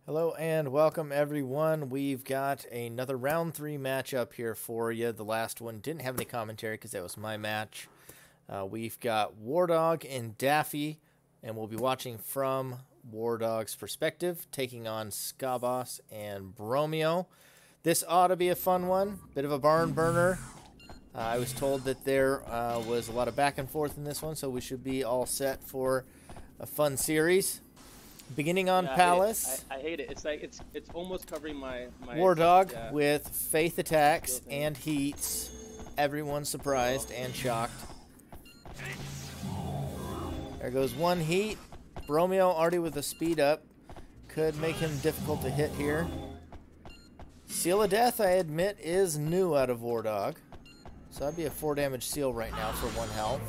Hello and welcome everyone. We've got another round 3 matchup here for you. The last one didn't have any commentary because that was my match. We've got Wardog and Daffy, and we'll be watching from Wardog's perspective, taking on Skaboss and Bromeo. This ought to be a fun one. Bit of a barn burner. I was told that there was a lot of back and forth in this one, so we should be all set for a fun series. Beginning on Palace. I hate it. It's like it's almost covering my Wardog with faith attacks and heats. Everyone's surprised and shocked. There goes one heat. Bromeo already with a speed up. Could make him difficult to hit here. Seal of Death, I admit, is new out of Wardog. So that'd be a 4 damage seal right now for 1 health.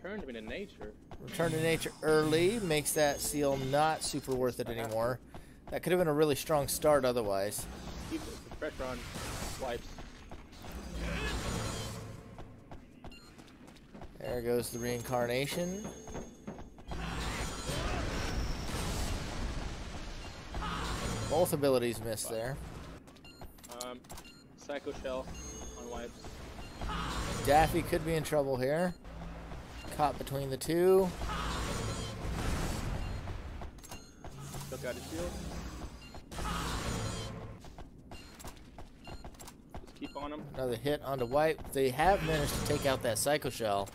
Return to nature. Return to nature early makes that seal not super worth it anymore. That could have been a really strong start otherwise. Keep the pressure on wipes. There goes the reincarnation. Both abilities missed there. Psycho Shell on wipes. Daffy could be in trouble here. Caught between the two. Still got his shield. Just keep on him. Another hit onto Wipe. They have managed to take out that Psycho Shell,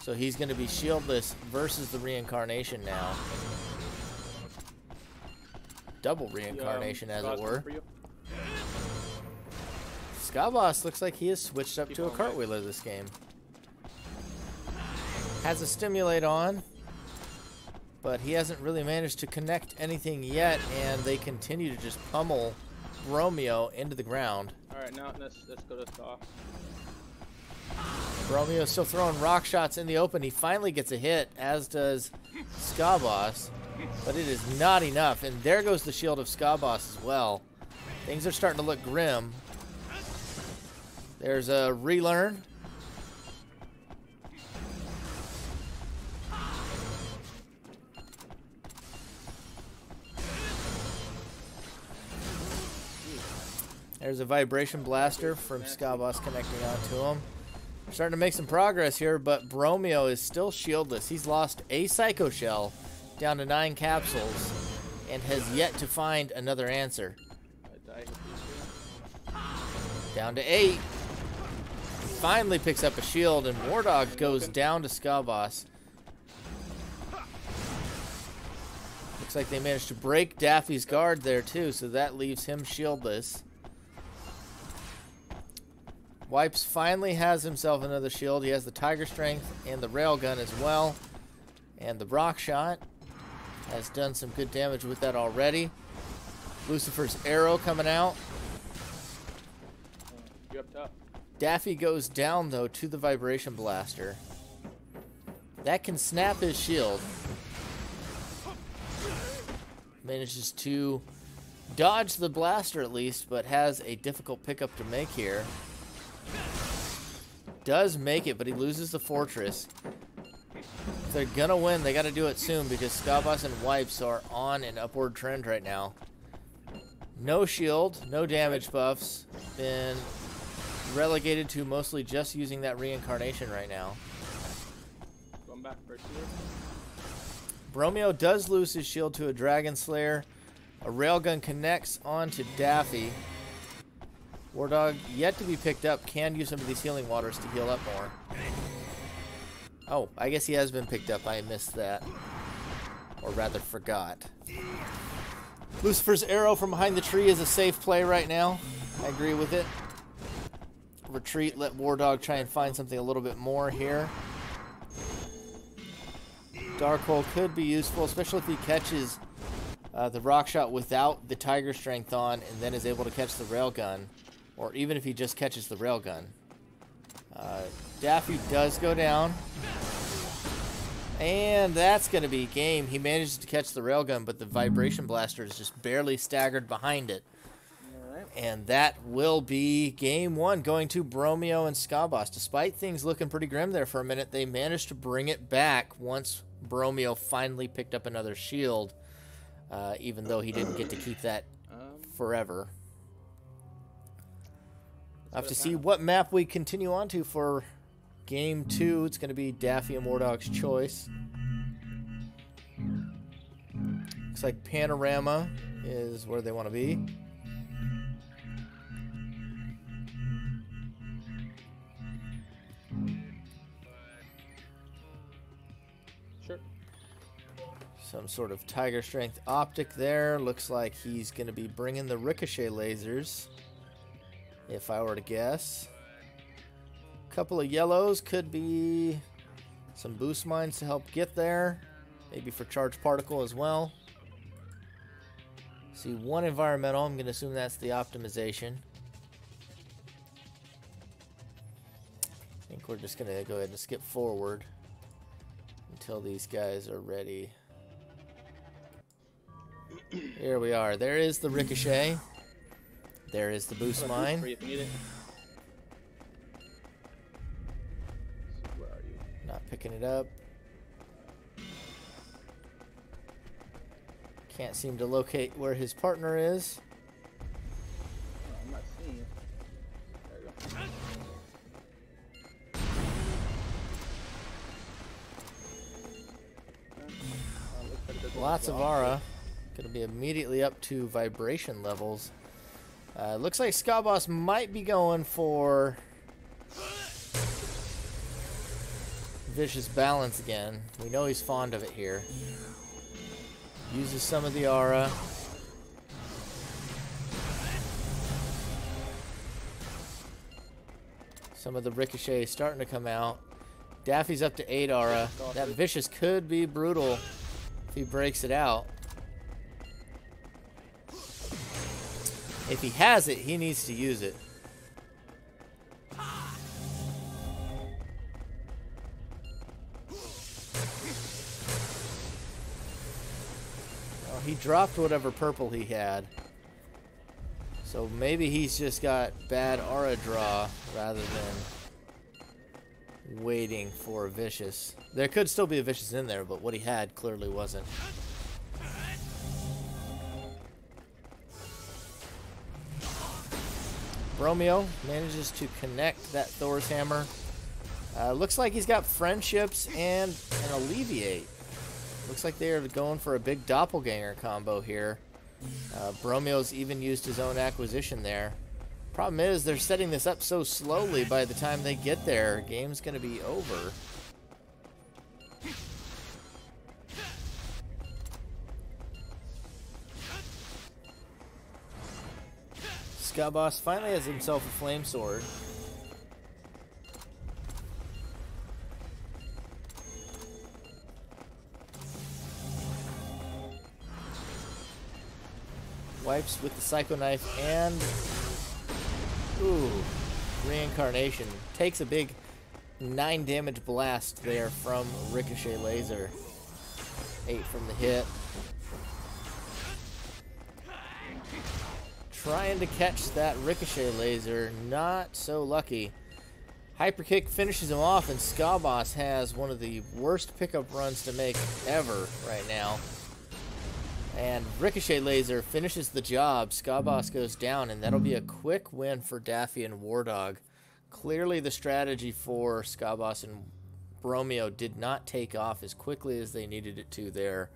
so he's going to be shieldless versus the reincarnation now. Double reincarnation, as it were. Skaboss looks like he has switched up to a cartwheeler this game. Has a stimulate on, but he hasn't really managed to connect anything yet, and they continue to just pummel Bromeo into the ground. Alright, now let's go to Saw. Bromeo still throwing rock shots in the open. He finally gets a hit, as does Skaboss, but it is not enough, and there goes the shield of Skaboss as well. Things are starting to look grim. There's a relearn. There's a vibration blaster from Skaboss connecting onto him. We're starting to make some progress here, but Bromeo is still shieldless. He's lost a Psycho Shell down to 9 capsules and has yet to find another answer. Down to 8. He finally picks up a shield, and Wardog goes down to Skaboss. Looks like they managed to break Daffy's guard there too, so that leaves him shieldless. Wipes finally has himself another shield. He has the Tiger Strength and the Railgun as well. And the Rock Shot has done some good damage with that already. Lucifer's Arrow coming out. You up top. Daffy goes down, though, to the Vibration Blaster. That can snap his shield. Manages to dodge the blaster at least, but has a difficult pickup to make here. Does make it, but he loses the fortress. If they're gonna win, they gotta do it soon because Skaboss and Wipes are on an upward trend right now. No shield, no damage buffs. Been relegated to mostly just using that reincarnation right now. Going back for a shield. Bromeo does lose his shield to a Dragon Slayer. A Railgun connects onto Daffy. Wardog, yet to be picked up, can use some of these healing waters to heal up more. Oh, I guess he has been picked up. I missed that. Or rather, forgot. Lucifer's Arrow from behind the tree is a safe play right now. I agree with it. Retreat, let Wardog try and find something a little bit more here. Dark Hole could be useful, especially if he catches the Rock Shot without the Tiger Strength on and then is able to catch the Railgun. Or even if he just catches the Railgun. Daffy does go down. And that's going to be game. He manages to catch the Railgun, but the Vibration Blaster is just barely staggered behind it. And that will be game one, going to Bromeo and Skaboss. Despite things looking pretty grim there for a minute, they managed to bring it back once Bromeo finally picked up another shield, even though he didn't get to keep that forever. I have to see what map we continue on to for game two. It's going to be Daffy and Wardog's choice. Looks like Panorama is where they want to be. Sure. Some sort of Tiger Strength optic there. Looks like he's going to be bringing the ricochet lasers, if I were to guess. A couple of yellows, could be some boost mines to help get there. Maybe for charge particle as well. See one environmental. I'm going to assume that's the optimization. I think we're just going to go ahead and skip forward until these guys are ready. Here we are. There is the ricochet. There is the boost mine. Where are you? Not picking it up. Can't seem to locate where his partner is. Oh, I'm not seeing it. There you go. Lots of aura. Going to be immediately up to vibration levels. Looks like Skaboss might be going for vicious balance again. We know he's fond of it here. Uses some of the aura. Some of the ricochet is starting to come out. Daffy's up to 8 aura. That vicious could be brutal if he breaks it out. If he has it, he needs to use it. Well, he dropped whatever purple he had. So maybe he's just got bad aura draw rather than waiting for a vicious. There could still be a vicious in there, but what he had clearly wasn't. Bromeo manages to connect that Thor's hammer. Looks like he's got friendships and an alleviate. Looks like they're going for a big doppelganger combo here. Bromeo's even used his own acquisition there. Problem is, they're setting this up so slowly, by the time they get there, game's going to be over. Skaboss finally has himself a flame sword. Wipes with the Psycho Knife and Reincarnation. Takes a big 9 damage blast there from Ricochet Laser. 8 from the hit. Trying to catch that Ricochet Laser, not so lucky. Hyper Kick finishes him off, and Skaboss has one of the worst pickup runs to make ever right now. And Ricochet Laser finishes the job. Skaboss goes down, and that'll be a quick win for Daffy and Wardog. Clearly the strategy for Skaboss and Bromeo did not take off as quickly as they needed it to there.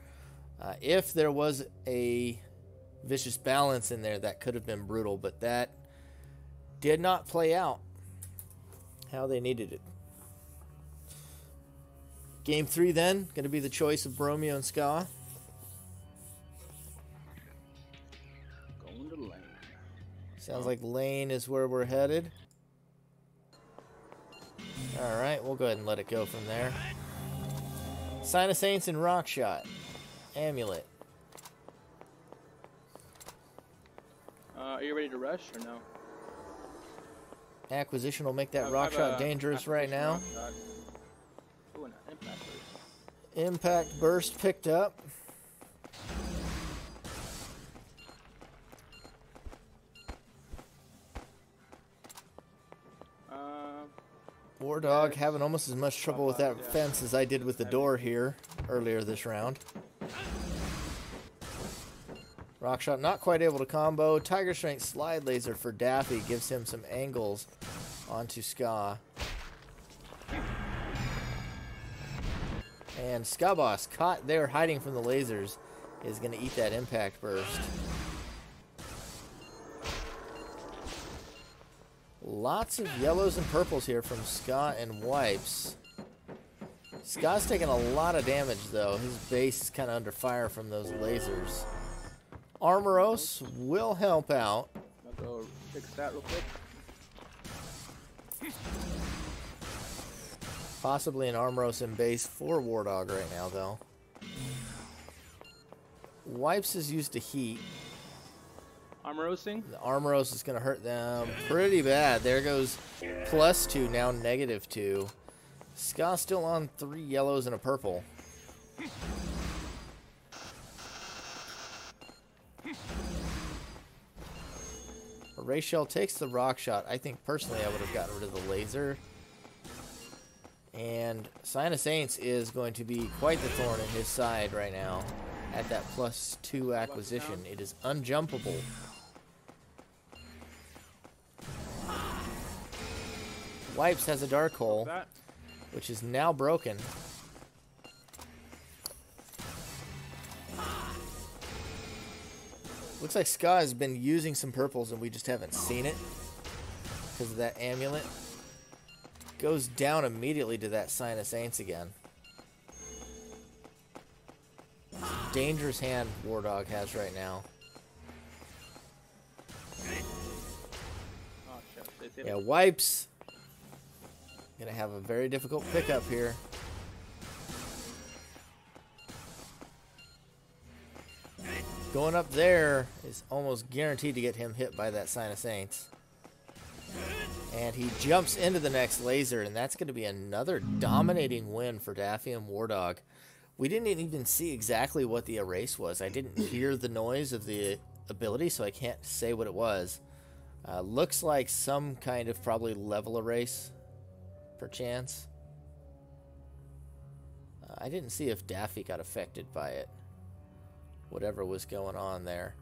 If there was a vicious balance in there, that could have been brutal, but that did not play out how they needed it. Game 3 then, going to be the choice of Bromeo and Ska. Going to lane. Sounds like lane is where we're headed. Alright, we'll go ahead and let it go from there. Sign of Saints and Rock Shot. Amulet. Are you ready to rush or no? Acquisition will make that Rock Shot dangerous right now. Ooh, an impact burst. Impact Burst picked up. Dog having almost as much trouble with that fence as I did with the door here earlier this round. Rock Shot not quite able to combo. Tiger Strength Slide Laser for Daffy gives him some angles onto Ska. And Ska Boss, caught there hiding from the lasers, is going to eat that impact burst. Lots of yellows and purples here from Ska and Wipes. Ska's taking a lot of damage, though. His base is kind of under fire from those lasers. Armoros will help out. I'll go fix that real quick. Possibly an Armoros in base for War Dog right now, though. Wipes is used to heat. Armorosing? The Armoros is going to hurt them pretty bad. There goes +2, now -2. Ska still on 3 yellows and a purple. Ray Shell takes the Rock Shot. I think personally I would have gotten rid of the laser. And Sign of Saints is going to be quite the thorn in his side right now at that +2 acquisition. It is unjumpable. Wipes has a Dark Hole, which is now broken. Looks like Ska has been using some purples and we just haven't seen it because of that amulet. Goes down immediately to that Sign of Saints again. Dangerous hand War Dog has right now. Yeah, Wipes gonna have a very difficult pickup here. Going up there is almost guaranteed to get him hit by that Sign of Saints. And he jumps into the next laser, and that's going to be another dominating win for Daffy and War Dog. We didn't even see exactly what the erase was. I didn't hear the noise of the ability, so I can't say what it was. Looks like some kind of probably level erase, perchance. I didn't see if Daffy got affected by it. Whatever was going on there.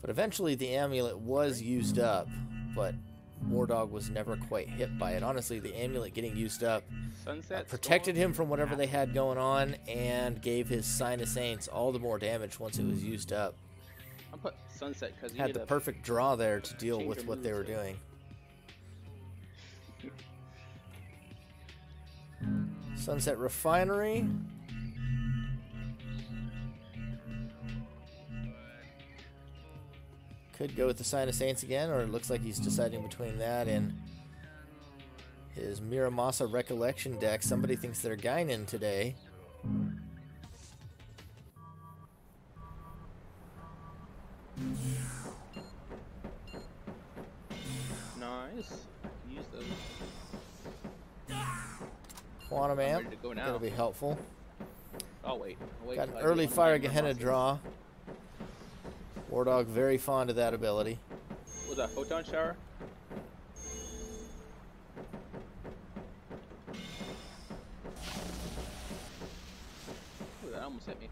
But eventually the amulet was used up, but War Dog was never quite hit by it. Honestly, the amulet getting used up protected him from whatever they had going on and gave his Sign of Saints all the more damage once it was used up. I'll put Sunset because had the perfect draw there to deal with what they were doing. Sunset Refinery. Could go with the Sign of Saints again, or it looks like he's deciding between that and his Miramasa Recollection deck. Somebody thinks they're Guinan today. Nice. Use those. Quantum Amp, that'll be helpful. I'll wait. Got an early Fire Gehenna draw. War Dog very fond of that ability. Was that Photon Shower? Ooh, that almost hit me.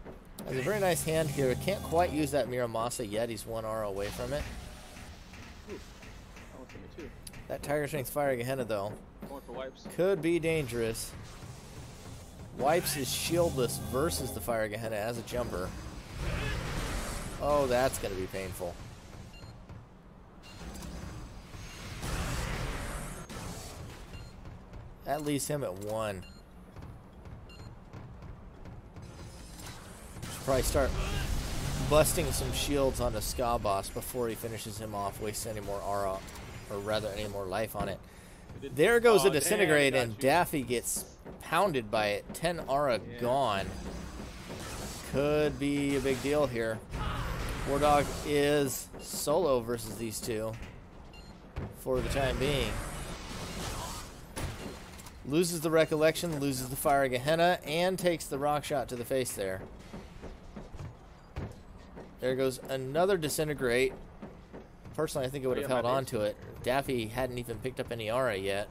Has a very nice hand here. Can't quite use that Miramasa yet. He's 1 aura away from it. Ooh, almost hit me too. That Tiger Strength Fire Gehenna, though, Going for Wipes. could be dangerous. Wipes is shieldless versus the Fire Gehenna as a jumper. Oh, that's going to be painful. That leaves him at 1. Should probably start busting some shields onto Ska Boss before he finishes him off, wasting any more aura, or rather any more life on it. There goes a Disintegrate, and Daffy gets pounded by it. 10 aura gone. Could be a big deal here. War Dog is solo versus these two for the time being. Loses the Recollection, loses the Fire Gehenna, and takes the Rock Shot to the face there. There goes another Disintegrate. Personally, I think I would have held on to it. Daffy hadn't even picked up any aura yet.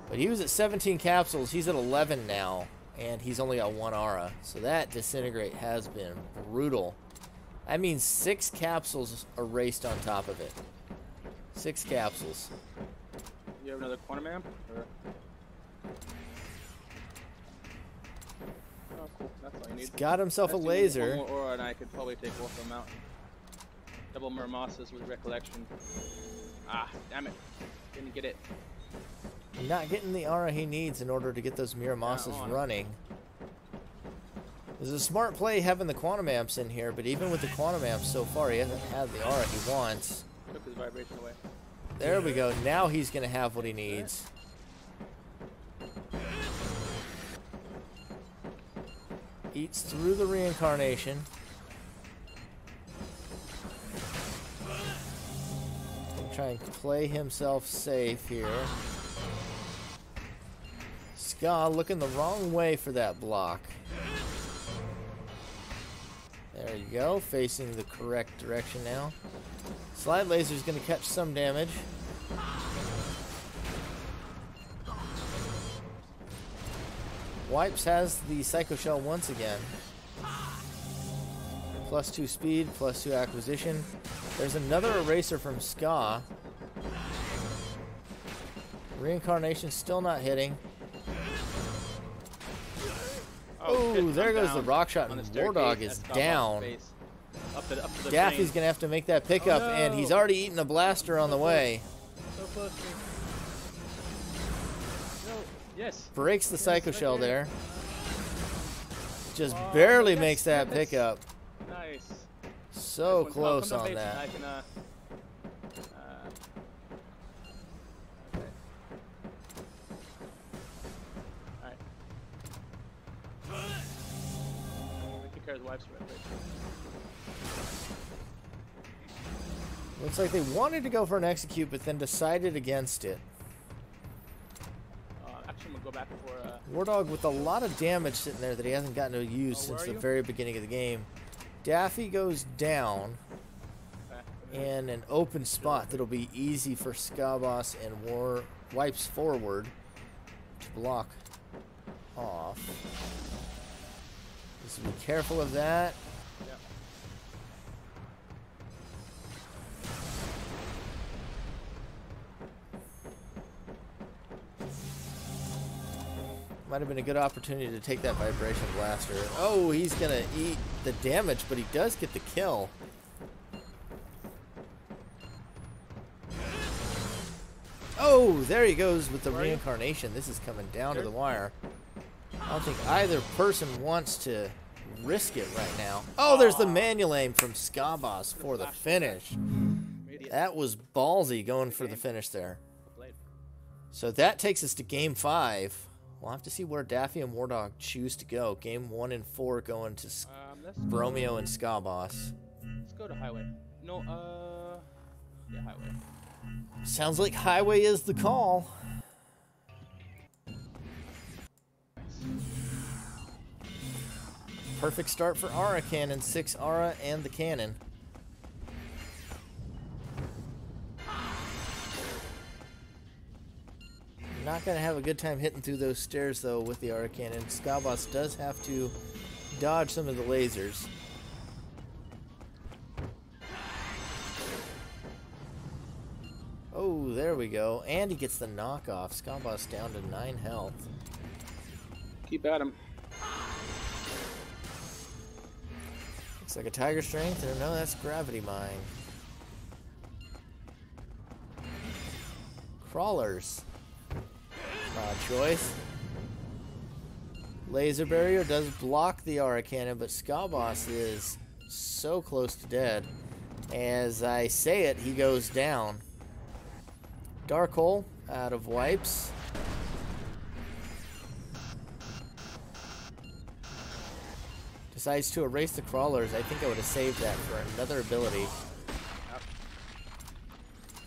But he was at 17 capsules. He's at 11 now. And he's only got 1 aura. So that disintegrate has been brutal. That means 6 capsules erased on top of it. 6 capsules. You have another quantum amp? Or... Oh, cool. That's all you need. He's got himself a laser. One more aura and I could probably take both of them out. Double Murmosses with recollection. Ah, damn it. Didn't get it. Not getting the aura he needs in order to get those Miramosas running. There's a smart play having the quantum amps in here, but even with the quantum amps so far, he hasn't had the aura he wants. Took his vibration away. There we go. Now he's going to have what he needs. Eats through the reincarnation. Try and play himself safe here. Ska looking the wrong way for that block. There you go, facing the correct direction now. Slide laser is going to catch some damage. Wipes has the Psycho Shell once again. +2 speed, +2 acquisition. There's another eraser from Ska. Reincarnation still not hitting. Oh, there goes the rock shot, and Wardog is down. Up to Daffy's going to have to make that pickup, and he's already eaten a blaster on the way. So close to me. No. Yes. Breaks the Psycho Shell there. Just barely makes that pickup. Nice. So close on that. I can, okay. Alright. We can carry the wipes right there. Looks like they wanted to go for an execute, but then decided against it. Actually, I'm gonna go back for Wardog with a lot of damage sitting there that he hasn't gotten to use since the very beginning of the game. Daffy goes down in an open spot that'll be easy for Skaboss and Wipes forward to block off. Just be careful of that. Yeah. Might have been a good opportunity to take that Vibration Blaster. Oh, he's going to eat the damage, but he does get the kill. Oh, there he goes with the reincarnation. This is coming down to the wire. I don't think either person wants to risk it right now. Oh, there's the manual aim from Skaboss for the finish. That was ballsy going for the finish there. So that takes us to Game 5. We'll have to see where Daffy and Wardog choose to go. Game 1 and 4 going to Bromeo and Skaboss. Let's go to Highway. No, yeah, Highway. Sounds like Highway is the call. Perfect start for Aura Cannon. 6 Aura and the cannon. Not going to have a good time hitting through those stairs, though, with the Aura Cannon. Skaboss does have to dodge some of the lasers. Oh, there we go. And he gets the knockoff. Skaboss down to 9 health. Keep at him. Looks like a Tiger Strength. Or no, that's Gravity Mine. Crawlers. Odd choice. Laser Barrier does block the Aura Cannon, but Skaboss is so close to dead. As I say it, he goes down. Dark Hole out of Wipes. Decides to erase the Crawlers. I think I would have saved that for another ability.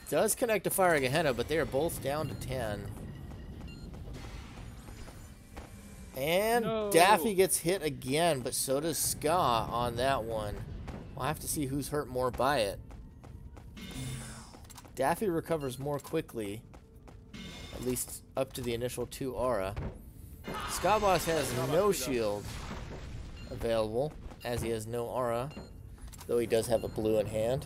Does connect to Fire Gehenna, but they are both down to 10. And no. Daffy gets hit again, but so does Ska on that one. We'll have to see who's hurt more by it. Daffy recovers more quickly, At least up to the initial 2 aura. Skaboss has no shield available, as he has no aura, though he does have a blue in hand.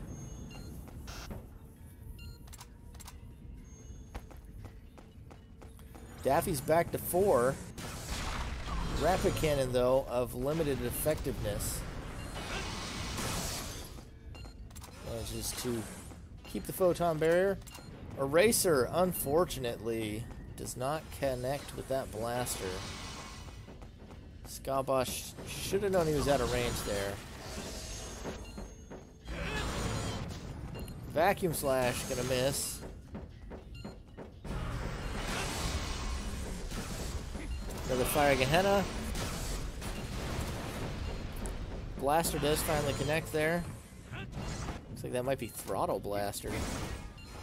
Daffy's back to 4. Rapid Cannon, though, of limited effectiveness. Manages to keep the photon barrier. Eraser, unfortunately, does not connect with that blaster. Skaboss should have known he was out of range there. Vacuum Slash gonna miss. Another Fire Gehenna. Blaster does finally connect there. Looks like that might be Throttle Blaster.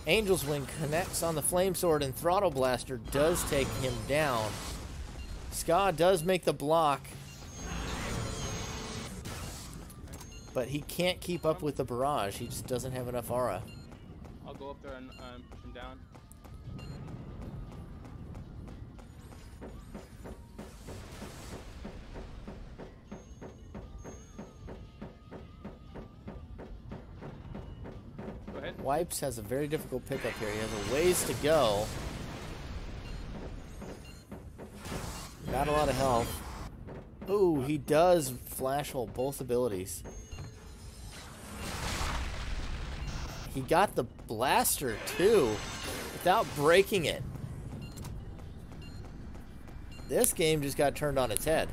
Angel's Wing connects on the Flame Sword, and Throttle Blaster does take him down. Ska does make the block, but he can't keep up with the barrage. He just doesn't have enough aura. I'll go up there and push him down. Go ahead. Wipes has a very difficult pickup here. He has a ways to go. Not a lot of health. Ooh, he does flash hold both abilities. He got the blaster too, without breaking it. This game just got turned on its head.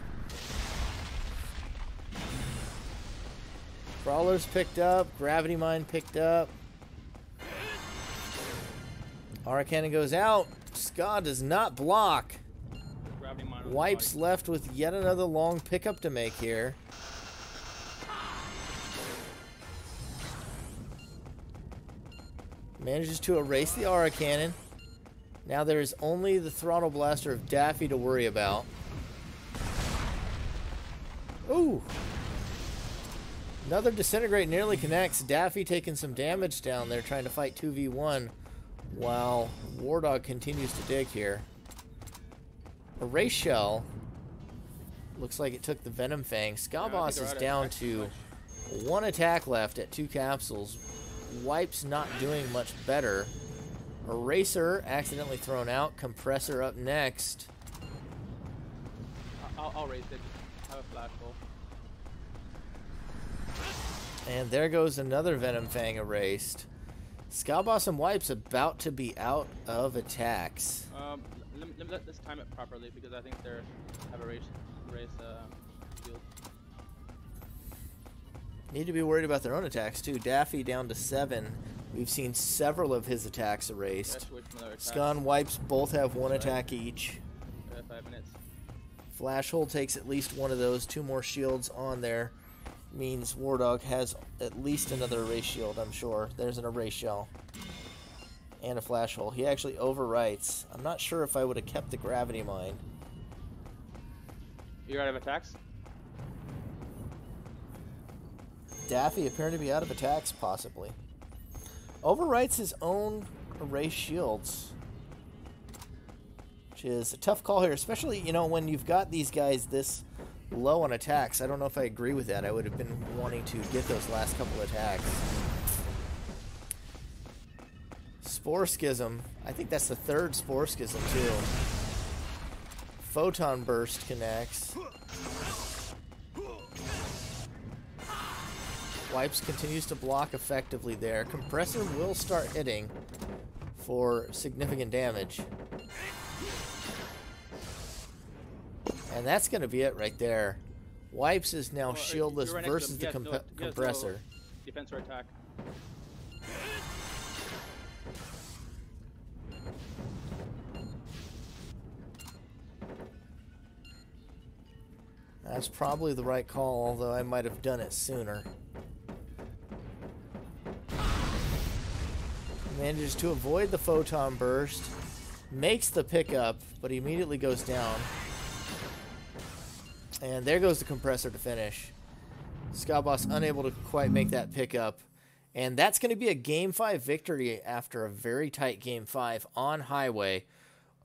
Brawler's picked up, Gravity Mine picked up. Aura Cannon goes out. Ska does not block. Wipes left with yet another long pickup to make here. Manages to erase the Aura Cannon. Now there's only the Throttle Blaster of Daffy to worry about. Ooh! Another Disintegrate nearly connects. Daffy taking some damage down there trying to fight 2v1 while Wardog continues to dig here. Erase Shell. Looks like it took the Venom Fang. Skaboss is down to 1 attack left at 2 capsules. Wipes not doing much better. Eraser accidentally thrown out. Compressor up next. I'll raise it. I have a flash hole. And there goes another Venom Fang erased. Skaboss and Wipes about to be out of attacks. Let's time it properly because I think they have a race field. Need to be worried about their own attacks too. Daffy down to 7. We've seen several of his attacks erased. Ska and Wipes both have 1 attack each. 5 minutes. Flash Hold takes at least 1 of those. 2 more shields on there. Means Wardog has at least another erase shield, I'm sure. There's an erase shell. And a flash hole. He actually overwrites. I'm not sure if I would have kept the Gravity Mine. You're out of attacks? Daffy appearing to be out of attacks, possibly. Overwrites his own erase shields. Which is a tough call here, especially, you know, when you've got these guys this low on attacks. I don't know if I agree with that. I would have been wanting to get those last couple attacks. Spore Schism. I think that's the 3rd Spore Schism, too. Photon Burst connects. Wipes continues to block effectively there. Compressor will start hitting for significant damage. And that's going to be it right there. Wipes is now shieldless versus the Compressor. Defense or attack. That's probably the right call, although I might have done it sooner. Manages to avoid the Photon Burst. Makes the pickup, but he immediately goes down. And there goes the Compressor to finish. Skaboss unable to quite make that pickup. And that's going to be a Game 5 victory after a very tight Game 5 on Highway.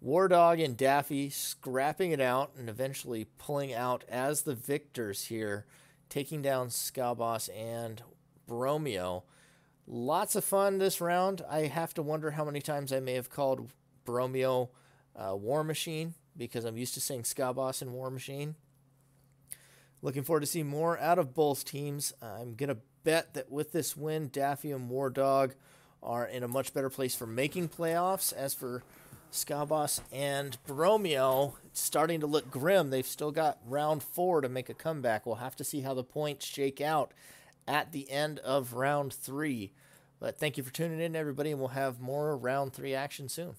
War Dog and Daffy scrapping it out and eventually pulling out as the victors here, taking down Ska Boss and Bromeo. Lots of fun this round. I have to wonder how many times I may have called Bromeo War Machine, because I'm used to saying Ska Boss and War Machine. Looking forward to see more out of both teams. I'm going to bet that with this win, Daffy and War Dog are in a much better place for making playoffs. As for Ska Boss and Bromeo, it's starting to look grim. They've still got round 4 to make a comeback. We'll have to see how the points shake out at the end of round 3. But thank you for tuning in, everybody, and we'll have more round 3 action soon.